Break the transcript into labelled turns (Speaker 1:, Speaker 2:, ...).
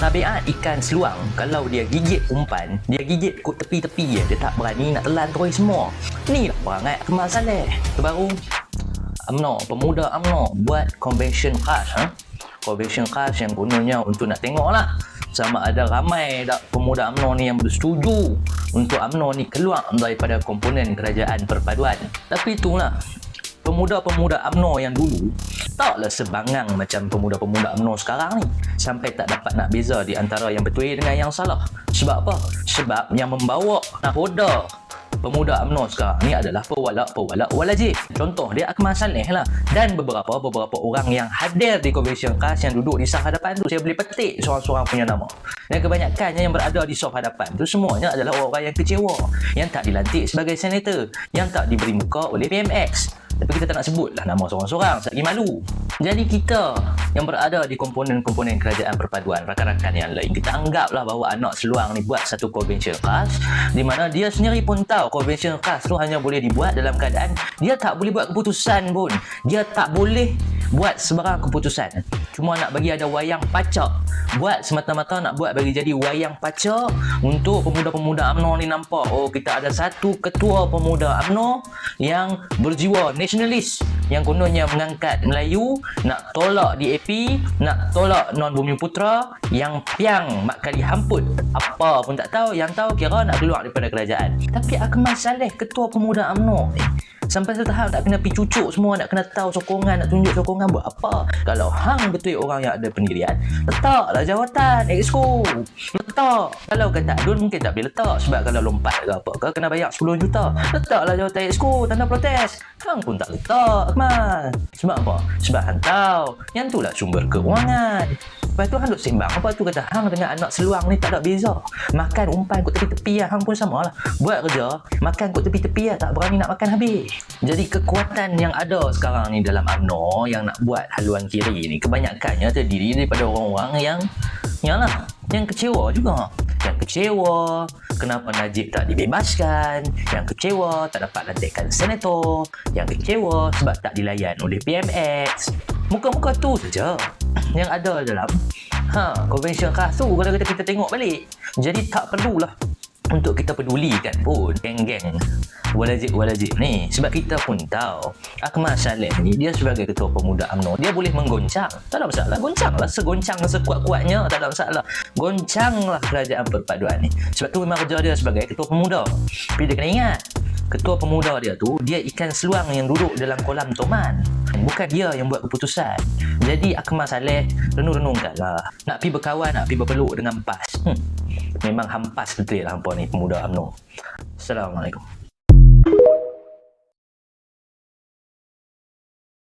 Speaker 1: Tabiat ikan seluang, kalau dia gigit umpan, dia gigit kot tepi-tepi je, dia tak berani nak telan terus semua. Ni lah perangai Akmal Saleh. Terbaru UMNO, pemuda UMNO buat convention khas. Convention khas yang gunanya untuk nak tengok lah sama ada ramai tak pemuda UMNO ni yang bersetuju untuk UMNO ni keluar daripada komponen kerajaan perpaduan. Tapi itulah, pemuda-pemuda UMNO yang dulu taklah sebangang macam pemuda-pemuda UMNO sekarang ni, sampai tak dapat nak beza di antara yang betul dengan yang salah. Sebab apa? Sebab yang membawa nahoda pemuda UMNO sekarang ni adalah pewalak-pewalak walajib. Contoh dia Akmal Saleh lah, dan beberapa orang yang hadir di convention khas yang duduk di saf hadapan tu. Saya boleh petik seorang-seorang punya nama, dan kebanyakannya yang berada di saf hadapan tu semuanya adalah orang yang kecewa, yang tak dilantik sebagai senator, yang tak diberi muka oleh PMX. Tapi kita tak nak sebutlah nama seorang-seorang, lagi malu. Jadi kita yang berada di komponen-komponen kerajaan perpaduan, rakan-rakan yang lain, kita anggaplah bahawa anak seluang ni buat satu convention khas di mana dia sendiri pun tahu convention khas tu hanya boleh dibuat dalam keadaan dia tak boleh buat keputusan pun. Dia tak boleh buat sebarang keputusan. Cuma nak bagi ada wayang pacak. Buat semata-mata nak buat bagi jadi wayang pacak untuk pemuda-pemuda UMNO ni nampak, oh kita ada satu ketua pemuda UMNO yang berjiwa nasionalis, yang kononnya mengangkat Melayu, nak tolak DAP, nak tolak non-Bumi Putra, yang piang mak kali hamput, apa pun tak tahu, yang tahu kira nak keluar daripada kerajaan. Tapi Akmal Saleh, ketua pemuda UMNO, sampai satu tahap nak kena pergi cucuk semua, nak kena tahu sokongan, nak tunjuk sokongan. Buat apa? Kalau hang betul orang yang ada pendirian, letaklah jawatan exco, letak. Kalau kata Adun mungkin tak boleh letak, sebab kalau lompat ke apa ke kena bayar 10 juta. Letaklah jawatan exco, tanda protes. Hang pun tak letak, Akmal. Sebab apa? Sebab hang tahu yang tu lah sumber keuangan. Lepas tu hang duk sembang apa tu, kata hang dengan anak seluang ni tak ada beza. Makan umpan kot tepi-tepi lah, hang pun sama lah. Buat kerja, makan kot tepi-tepi lah, tak berani nak makan habis. Jadi kekuatan yang ada sekarang ni dalam UMNO yang nak buat haluan kiri ni, kebanyakannya terdiri daripada orang-orang yang kecewa juga. Yang kecewa kenapa Najib tak dibebaskan, yang kecewa tak dapat lantikan senator, yang kecewa sebab tak dilayan oleh PMX. Muka-muka tu saja yang ada dalam convention khas tu kalau kita tengok balik. Jadi tak perlulah untuk kita pedulikan pun geng-geng walajib ni, sebab kita pun tahu Akmal Saleh ni dia sebagai ketua pemuda UMNO, dia boleh menggoncang, tak ada masalah, goncanglah segoncang sekuat-kuatnya, tak ada masalah, goncanglah kerajaan perpaduan ni. Sebab tu memang kerja dia sebagai ketua pemuda. Tapi dia kena ingat, ketua pemuda dia tu dia ikan seluang yang duduk dalam kolam toman, bukan dia yang buat keputusan. Jadi Akmal Saleh renung-renungkanlah, nak pergi berkawan, nak pergi berpeluk dengan PAS, memang hampas betul lah hampa ni pemuda UMNO. Assalamualaikum.